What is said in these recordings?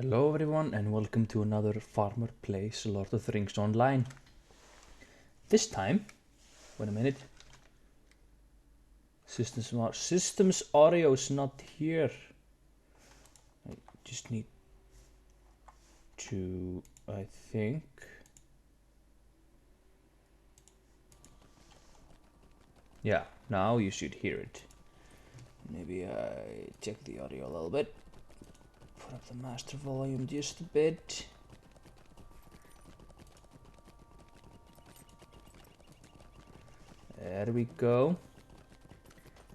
Hello everyone and welcome to another Farmer Plays Lord of the Rings Online. This time, wait a minute, systems audio is not here. I just need to, I think, yeah, now you should hear it. Maybe I check the audio a little bit, put up the master volume just a bit. There we go.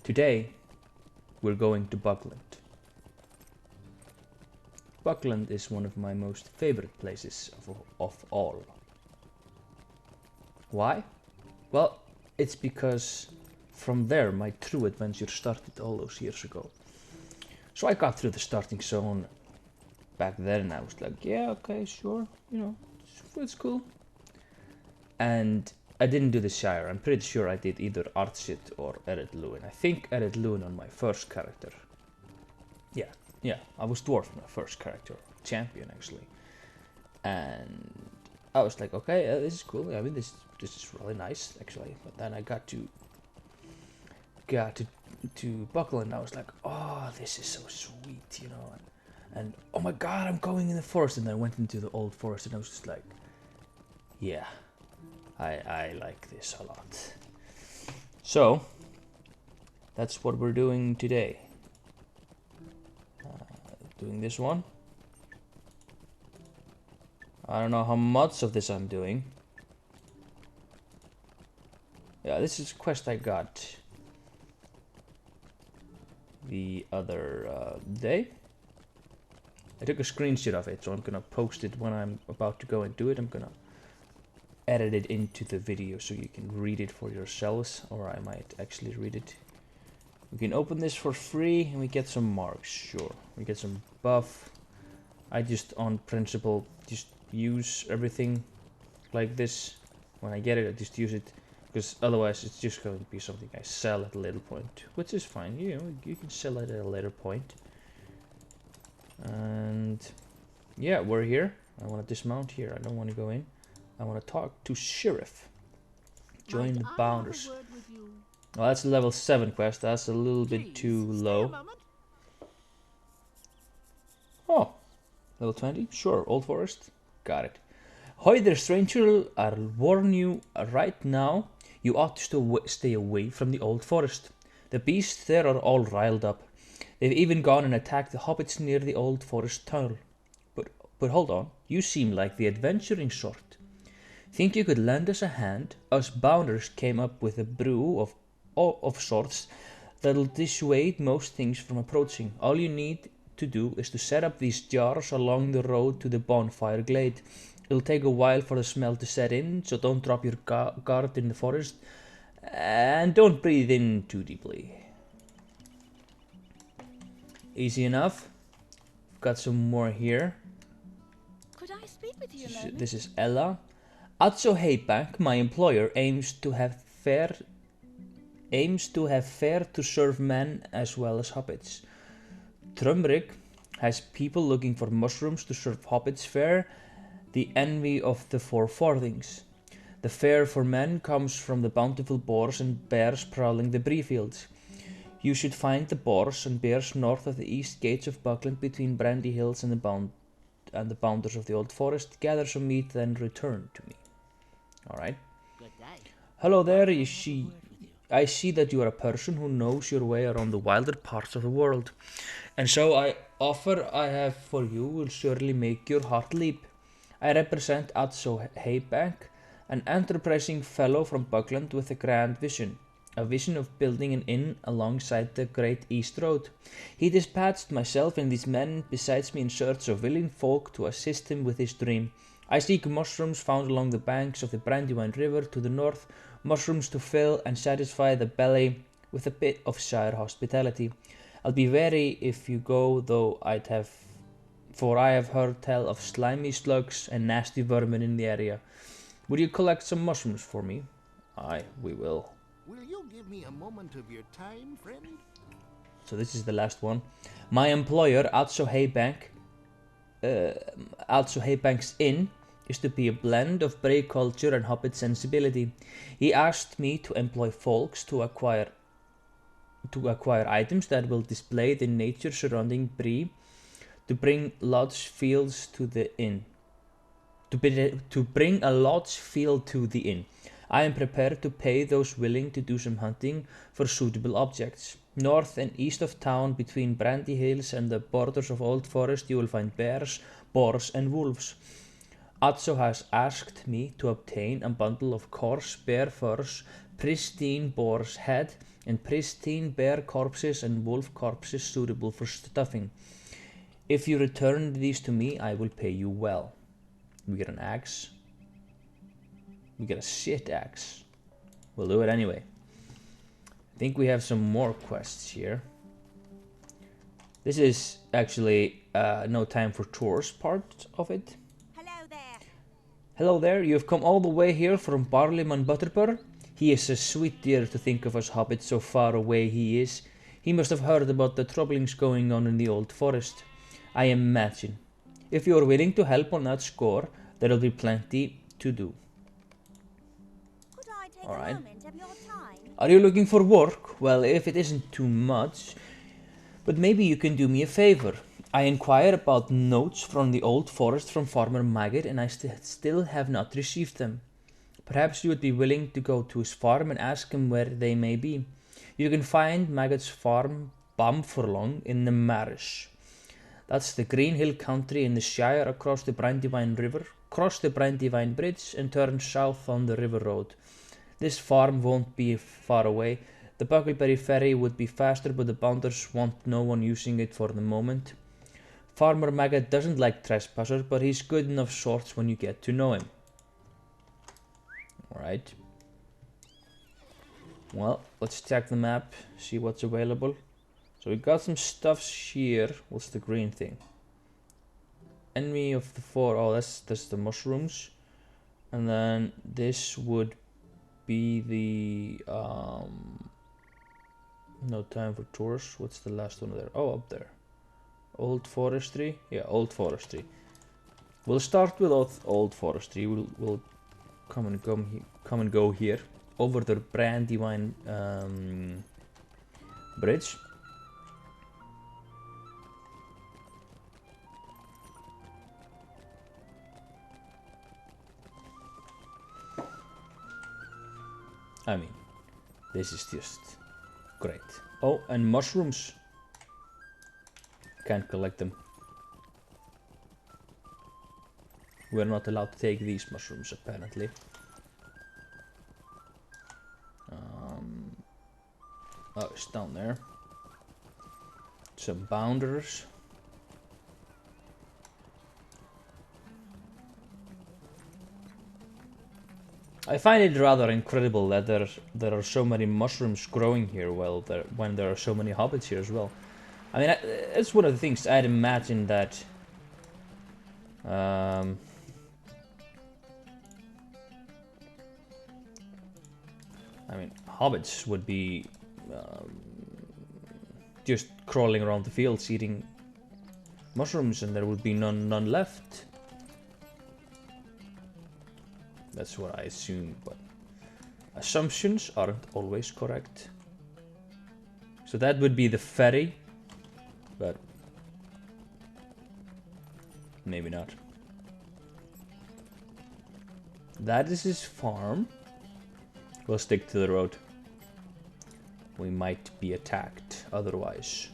Today, we're going to Buckland. Buckland is one of my most favorite places of all. Why? Well, it's because from there my true adventure started all those years ago. So I got through the starting zone back then and I was like, yeah, okay, sure, you know, it's cool. And I didn't do the Shire. I'm pretty sure I did either Archit or Ered Luin. I think Ered Luin on my first character. Yeah, I was dwarf on my first character, champion actually. And I was like, okay, this is cool. I mean, this is really nice actually. But then I got to Buckland and I was like, oh, this is so sweet, you know. And oh my god, I'm going in the forest. And I went into the old forest and I was just like, yeah, I like this a lot. So that's what we're doing today. Doing this one. I don't know how much of this I'm doing. Yeah, this is a quest I got the other day. I took a screenshot of it, so I'm gonna post it when I'm about to go and do it. I'm gonna edit it into the video so you can read it for yourselves, or I might actually read it. We can open this for free and we get some marks, sure. We get some buff. I just, on principle, just use everything like this. When I get it, I just use it, because otherwise it's just going to be something I sell at a later point, which is fine. You know, you can sell it at a later point. And yeah, we're here. I want to dismount here. I don't want to go in. I want to talk to Sheriff. Join the Bounders. Well, that's a level 7 quest. That's a little bit too low. Oh, level 20? Sure, Old Forest. Got it. Hoy there, stranger. I'll warn you right now. You ought to stay away from the Old Forest. The beasts there are all riled up. They've even gone and attacked the hobbits near the Old Forest tunnel. But hold on, you seem like the adventuring sort. Think you could lend us a hand? Us Bounders came up with a brew of sorts that'll dissuade most things from approaching. All you need to do is to set up these jars along the road to the bonfire glade. It'll take a while for the smell to set in, so don't drop your guard in the forest. And don't breathe in too deeply. Easy enough. Got some more here. Could I speak with you a moment? This is Ella. Atso Haybank, my employer, aims to have fare to serve men as well as hobbits. Trumrick has people looking for mushrooms to serve hobbits fare, the envy of the Four Farthings. The fare for men comes from the bountiful boars and bears prowling the bree fields. You should find the boars and bears north of the east gates of Buckland between Brandy Hills and the bounders of the Old Forest. Gather some meat, then return to me. Alright. Hello there, I see that you are a person who knows your way around the wilder parts of the world. And so I have for you will surely make your heart leap. I represent Atso Haybank, an enterprising fellow from Buckland with a grand vision. A vision of building an inn alongside the Great East Road. He dispatched myself and these men besides me in search of willing folk to assist him with his dream. I seek mushrooms found along the banks of the Brandywine River to the north, mushrooms to fill and satisfy the belly with a bit of Shire hospitality. I'll be wary if you go, though for I have heard tell of slimy slugs and nasty vermin in the area. Would you collect some mushrooms for me? Aye, we will. Will you give me a moment of your time, friend? So this is the last one. My employer, Atso Haybank, also Haybank's Inn is to be a blend of Bray culture and Hobbit sensibility. He asked me to employ folks to acquire items that will display the nature surrounding Bree, to bring lodge fields to the inn. To bring a lodge field to the inn. I am prepared to pay those willing to do some hunting for suitable objects. North and east of town, between Brandy Hills and the borders of Old Forest, you will find bears, boars, and wolves. Atso has asked me to obtain a bundle of coarse bear furs, pristine boar's head, and pristine bear corpses and wolf corpses suitable for stuffing. If you return these to me, I will pay you well. We get an axe. We get a shit axe. We'll do it anyway. I think we have some more quests here. This is actually no time for tours part of it. Hello there. Hello there, you've come all the way here from Barleyman Butterbur? He is a sweet dear to think of us hobbits so far away he is. He must have heard about the troublings going on in the Old Forest. I imagine. If you are willing to help on that score, there will be plenty to do. Could I take All right. a moment of your time? Are you looking for work? Well, if it isn't too much, but maybe you can do me a favor. I inquired about notes from the Old Forest from Farmer Maggot, and I still have not received them. Perhaps you would be willing to go to his farm and ask him where they may be. You can find Maggot's farm Bamfurlong in the Marish. That's the Green Hill country in the Shire, across the Brandywine River. Cross the Brandywine Bridge and turn south on the river road. This farm won't be far away. The Buckleberry ferry would be faster, but the Bounders want no one using it for the moment. Farmer Maggot doesn't like trespassers, but he's good enough sorts when you get to know him. Alright. Well, let's check the map, see what's available. So we got some stuffs here. What's the green thing? Enemy of the four. Oh, that's the mushrooms. And then this would be the no time for tours. What's the last one there? Oh, up there. Old Forestry. Yeah, Old Forestry. We'll start with Old Forestry. We'll come and go here over the Brandywine bridge. I mean, this is just great. Oh, and mushrooms. Can't collect them. We're not allowed to take these mushrooms, apparently. Oh, it's down there. Some bounders. I find it rather incredible that there are so many mushrooms growing here when there are so many hobbits here as well. I mean, it's one of the things I'd imagine that I mean, hobbits would be just crawling around the fields eating mushrooms, and there would be none left. That's what I assume, but assumptions aren't always correct. So that would be the ferry, but maybe not. That is his farm. We'll stick to the road. We might be attacked otherwise.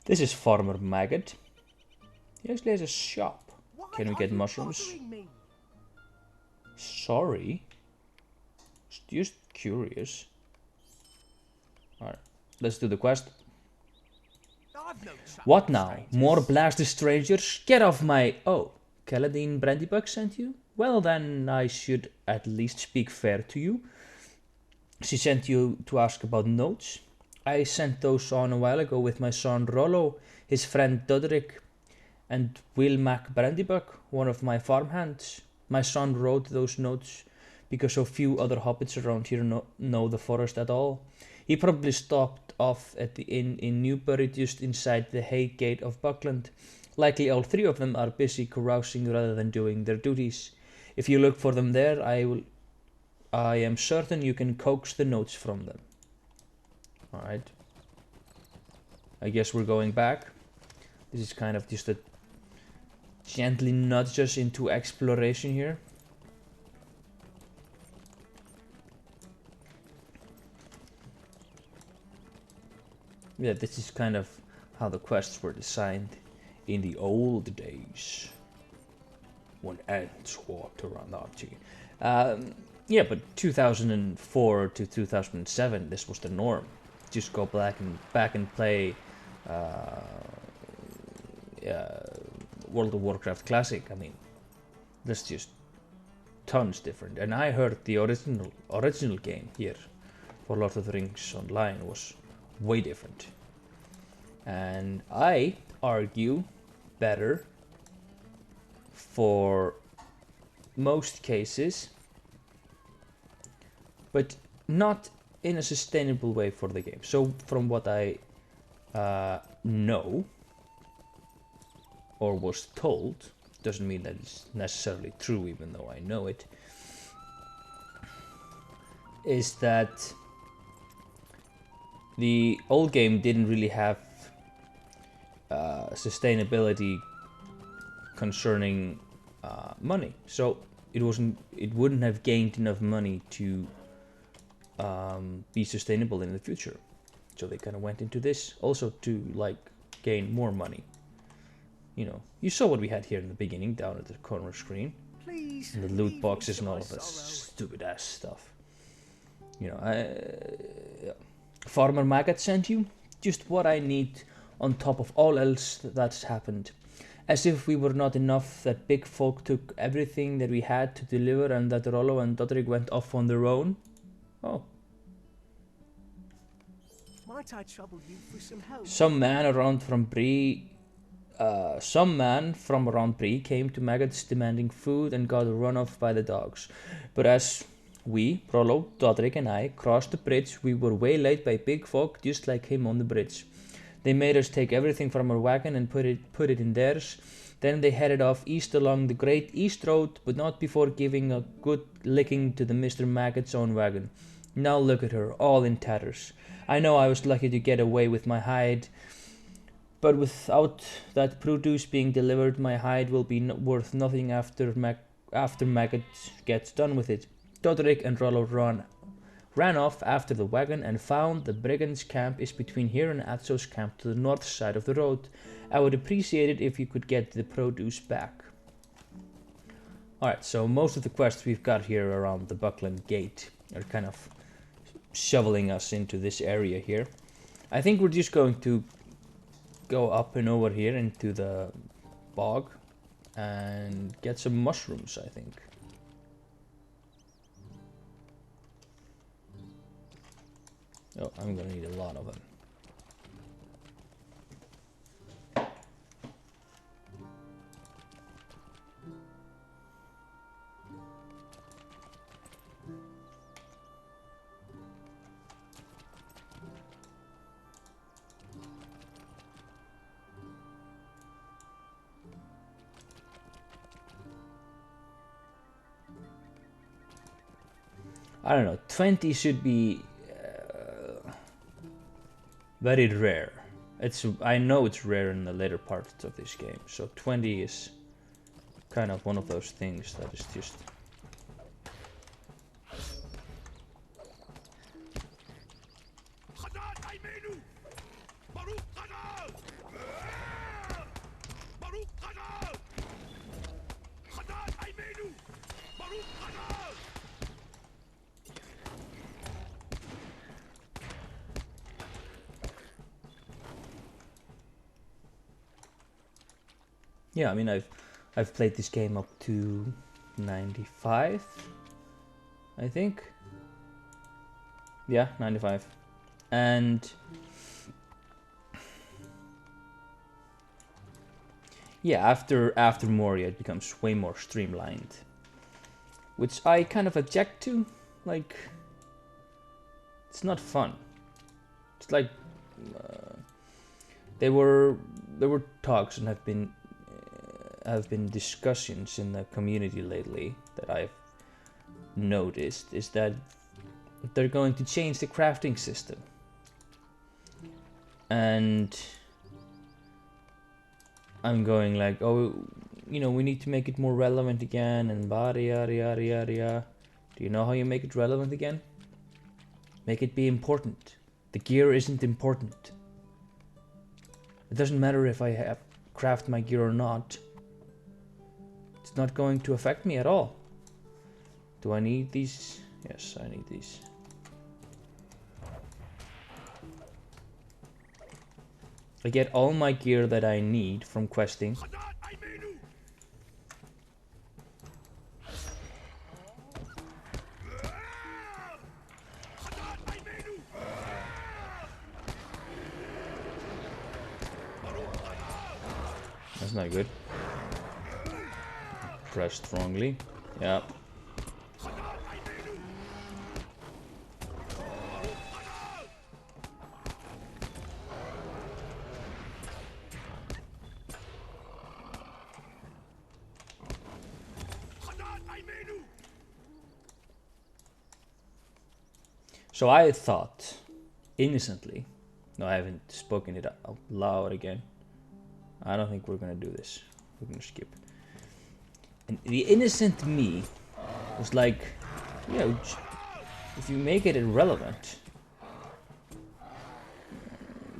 This is Farmer Maggot. He actually has a shop. Can we get mushrooms? Sorry. Just curious. Alright, let's do the quest. What now? More blasted strangers? Get off my... Oh, Kaladin Brandybuck sent you? Well, then I should at least speak fair to you. She sent you to ask about notes. I sent those on a while ago with my son Rollo, his friend Dodric, and Will Mac Brandybuck, one of my farmhands. My son wrote those notes because so few other hobbits around here know the forest at all. He probably stopped off at the inn in Newbury just inside the hay gate of Buckland. Likely all three of them are busy carousing rather than doing their duties. If you look for them there, I am certain you can coax the notes from them. Alright. I guess we're going back. This is kind of just a gently nudge us into exploration here. Yeah, this is kind of how the quests were designed in the old days. When ants walked around Archie. Yeah, but 2004 to 2007, this was the norm. Just go back and play World of Warcraft Classic. I mean, that's just tons different. And I heard the original game here for Lord of the Rings Online was way different. And I argue better for most cases, but not in a sustainable way for the game. So from what I know or was told, doesn't mean that it's necessarily true even though I know it, is that the old game didn't really have sustainability concerning money, so it wouldn't have gained enough money to be sustainable in the future. So they kind of went into this also to like gain more money. You know, you saw what we had here in the beginning down at the corner screen. Please, And the loot boxes and all of that stupid ass stuff. You know, Farmer Maggot sent you just what I need on top of all else that's happened. As if we were not enough that big folk took everything that we had to deliver and that Rollo and Dodric went off on their own. Oh. Might I trouble you for some help? Some man from around Bree came to Maggots demanding food and got run off by the dogs. But as we, Rollo, Dodric and I, crossed the bridge, we were waylaid by big folk just like him on the bridge. They made us take everything from our wagon and put it in theirs. Then they headed off east along the Great East Road, but not before giving a good licking to the Mr. Maggot's own wagon. Now look at her, all in tatters. I know I was lucky to get away with my hide, but without that produce being delivered, my hide will be worth nothing after Maggot gets done with it. Dodric and Rollo ran off after the wagon and found the brigands' camp is between here and Atso's camp to the north side of the road. I would appreciate it if you could get the produce back. Alright, so most of the quests we've got here around the Buckland gate are kind of shoveling us into this area here. I think we're just going to go up and over here into the bog and get some mushrooms, I think. Oh, I'm gonna need a lot of them. I don't know, 20 should be very rare. I know it's rare in the later parts of this game, so 20 is kind of one of those things that is just... Yeah, I mean, I've played this game up to 95, I think. Yeah, 95. And yeah, after Moria, it becomes way more streamlined, which I kind of object to. Like, it's not fun. It's like there were talks and have been discussions in the community lately that I've noticed is that they're going to change the crafting system, and I'm going like, oh, you know, we need to make it more relevant again, and yada yada yada yada yada. Do you know how you make it relevant again? Make it be important. The gear isn't important. It doesn't matter if I have craft my gear or not. It's not going to affect me at all. Do I need these? Yes, I need these. I get all my gear that I need from questing. That's not good. Press strongly. Yeah. So I thought, innocently, no, I haven't spoken it out loud again. I don't think we're gonna do this. We're gonna skip. And the innocent me was like, you know, if you make it irrelevant,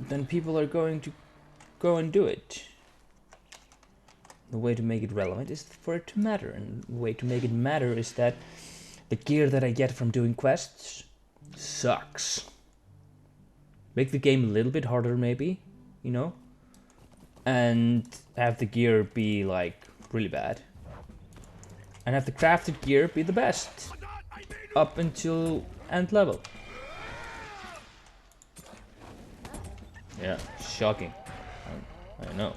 then people are going to go and do it. The way to make it relevant is for it to matter, and the way to make it matter is that the gear that I get from doing quests sucks. Make the game a little bit harder, maybe, you know, and have the gear be like really bad, and have the crafted gear be the best up until end level. Yeah, shocking. I know.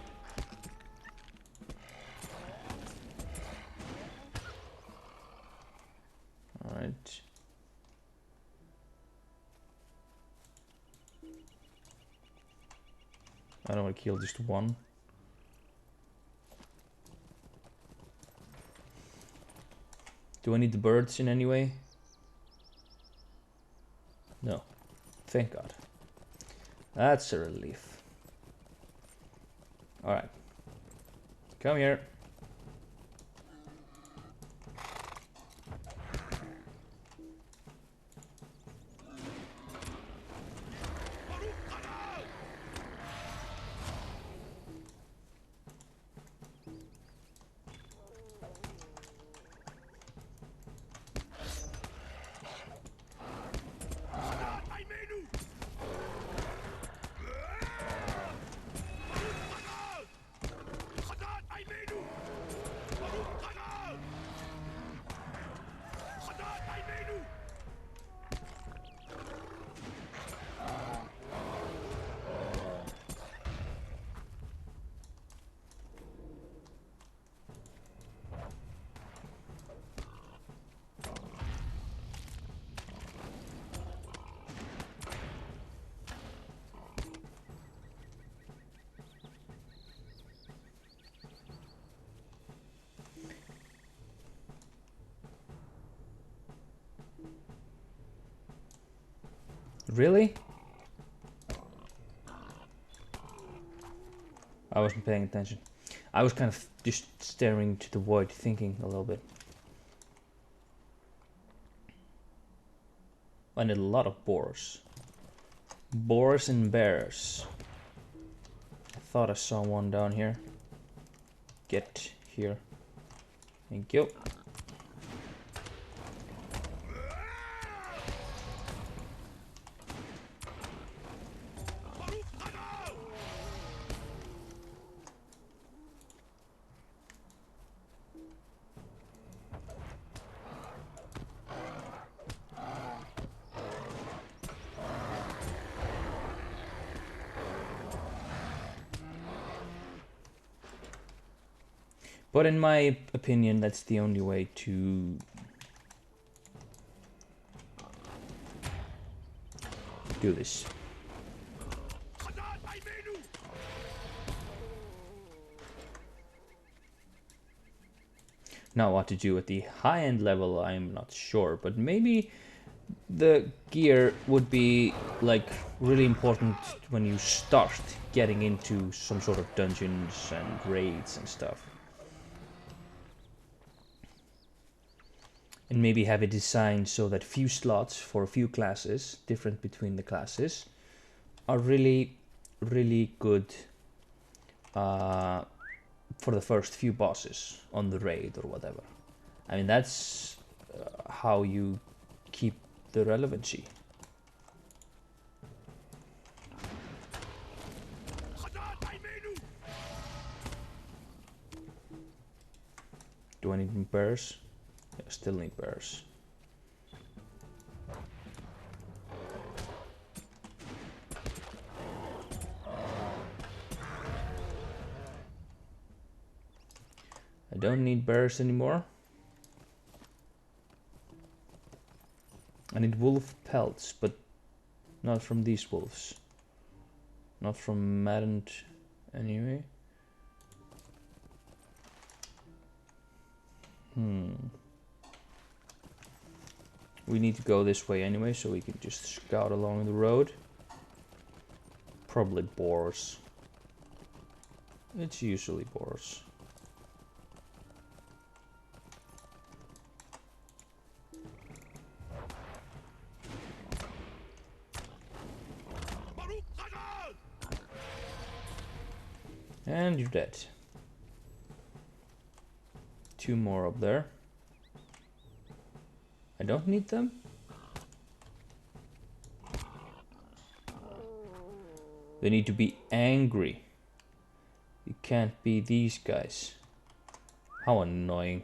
All right. I don't want to kill just one. Do I need the birds in any way? No. Thank God. That's a relief. Alright. Come here. Really? I wasn't paying attention. I was kind of just staring to the void, thinking a little bit. I need a lot of boars. Boars and bears. I thought I saw one down here. Get here. Thank you. But in my opinion, that's the only way to do this. Now what to do at the high-end level, I'm not sure, but maybe the gear would be like really important when you start getting into some sort of dungeons and raids and stuff. And maybe have it designed so that few slots for a few classes, different between the classes, are really, really good for the first few bosses on the raid or whatever. I mean, that's how you keep the relevancy. Do I need bears? Yeah, still need bears. I don't need bears anymore. I need wolf pelts, but not from these wolves. Not from maddened anyway. We need to go this way anyway, so we can just scout along the road. Probably boars. It's usually boars. And you're dead. 2 more up there. I don't need them. They need to be angry. You can't be these guys. How annoying.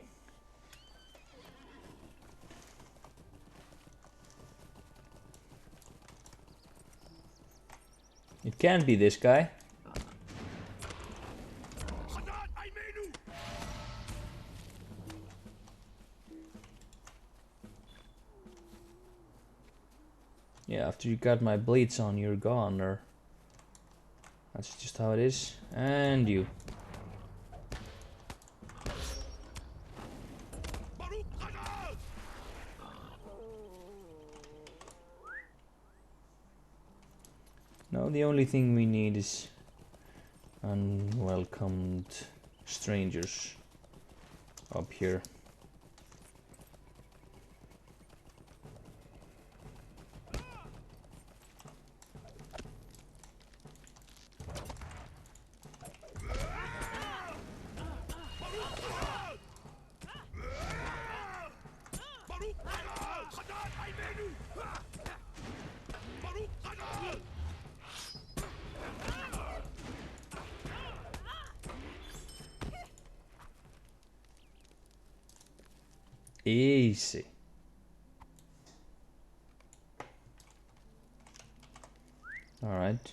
It can be this guy. Yeah, after you got my blades on, you're gone, or that's just how it is. And you. Now the only thing we need is unwelcomed strangers up here. Easy. All right.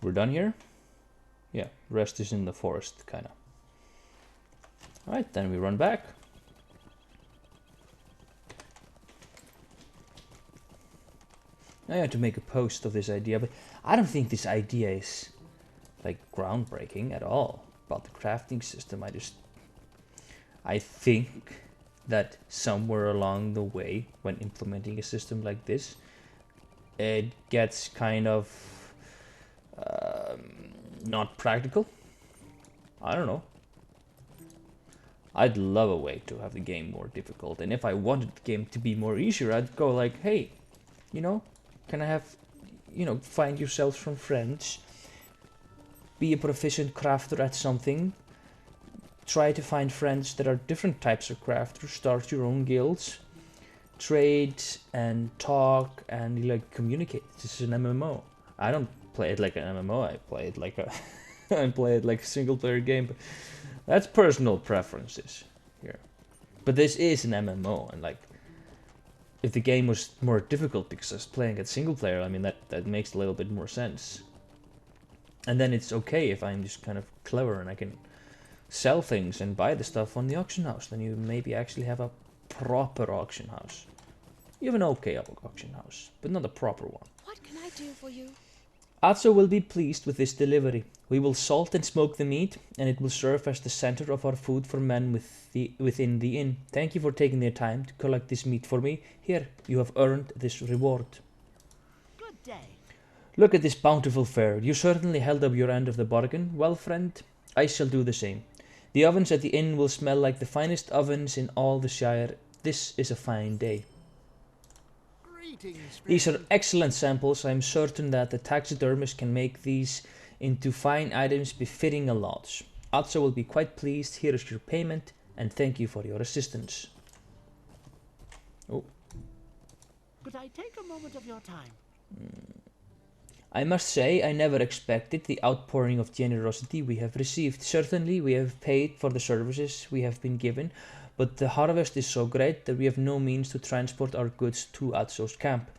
We're done here? Yeah, rest is in the forest, kinda. All right, then we run back. I had to make a post of this idea, but I don't think this idea is like groundbreaking at all about the crafting system. I think that somewhere along the way, when implementing a system like this, it gets kind of not practical. I don't know. I'd love a way to have the game more difficult, and if I wanted the game to be more easier, I'd go like, hey, you know, can I have, you know, find yourselves some friends, be a proficient crafter at something, try to find friends that are different types of crafters, start your own guilds, trade and talk and like communicate. This is an MMO. I don't play it like an MMO, I play it like a I play it like a single player game, but that's personal preferences here. But this is an MMO, and like if the game was more difficult because I was playing it single player, I mean that makes a little bit more sense. And then it's okay if I'm just kind of clever and I can sell things and buy the stuff on the auction house. Then you maybe actually have a proper auction house. You have an okay auction house, but not a proper one. What can I do for you? Atso will be pleased with this delivery. We will salt and smoke the meat, and it will serve as the center of our food for men within the inn. Thank you for taking the time to collect this meat for me. Here, you have earned this reward. Good day. Look at this bountiful fare. You certainly held up your end of the bargain. Well, friend, I shall do the same. The ovens at the inn will smell like the finest ovens in all the Shire. This is a fine day. Greetings, These are friend. excellent samples. I am certain that the taxidermist can make these into fine items befitting a lodge. Atso will be quite pleased. Here is your payment, and thank you for your assistance. Oh. Could I take a moment of your time? I must say I never expected the outpouring of generosity we have received. Certainly we have paid for the services we have been given, but the harvest is so great that we have no means to transport our goods to Atso's camp.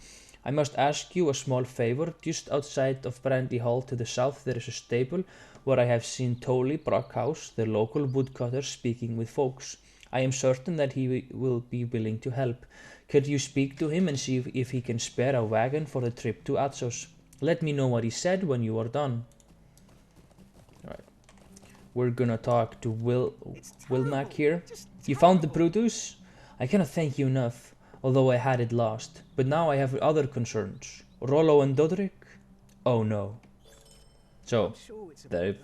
I must ask you a small favor. Just outside of Brandy Hall to the south there is a stable where I have seen Tolly Brockhouse, the local woodcutter, speaking with folks. I am certain that he will be willing to help. Could you speak to him and see if he can spare a wagon for the trip to Atso's? Let me know what he said when you are done. Alright. We're gonna talk to Wilmac here. You found the Brutus? I cannot thank you enough, although I had it lost. But now I have other concerns. Rollo and Dodric? Oh no. So, Sure, it's a they've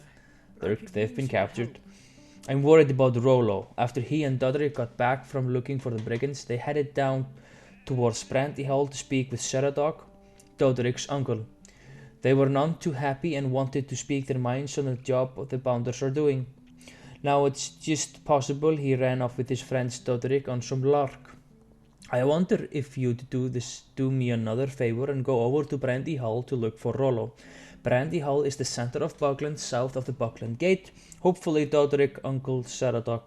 but I could they've use been some captured. help. I'm worried about Rollo. After he and Dodric got back from looking for the brigands, they headed down towards Brandy Hall to speak with Sheradoc, Dodric's uncle. They were none too happy and wanted to speak their minds on the job the Bounders are doing. Now it's just possible he ran off with his friend Dodric on some lark. I wonder if you'd do me another favor and go over to Brandy Hall to look for Rollo. Brandy Hall is the center of Buckland, south of the Buckland Gate. Hopefully Dodric, Uncle Sheradoc,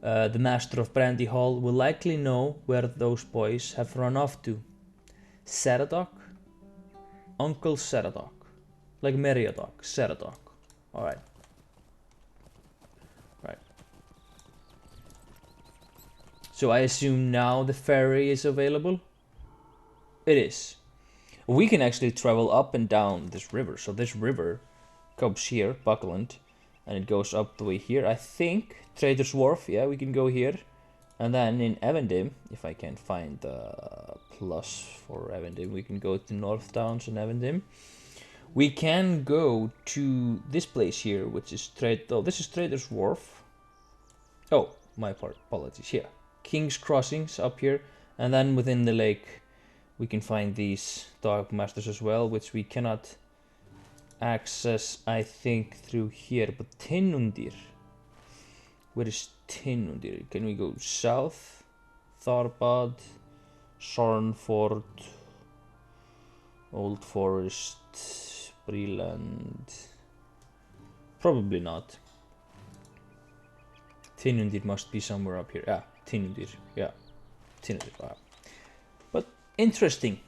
the master of Brandy Hall, will likely know where those boys have run off to. Sheradoc? Uncle Sheradoc. Like Meriadoc, Sheradoc. Alright. Right. So I assume now the ferry is available? It is. We can actually travel up and down this river. So this river comes here, Buckland, and it goes up the way here. I think Trader's Wharf, yeah, we can go here. And then in Evendim, if I can find the plus for Evendim, we can go to North Downs and Evendim. We can go to this place here, which is this is Trader's Wharf. Oh, my apologies, here. King's Crossings up here, and then within the lake we can find these dog masters as well, which we cannot access, I think, through here. But Tinundir, where is Tinundir? Can we go south? Tharbad, Sornford, Old Forest, Breland. Probably not. Tinundir must be somewhere up here. Yeah, Tinundir. Yeah, Tinundir. Wow. But interesting.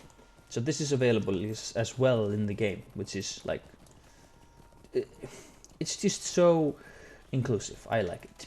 So this is available as well in the game, which is like, it's just so inclusive. I like it.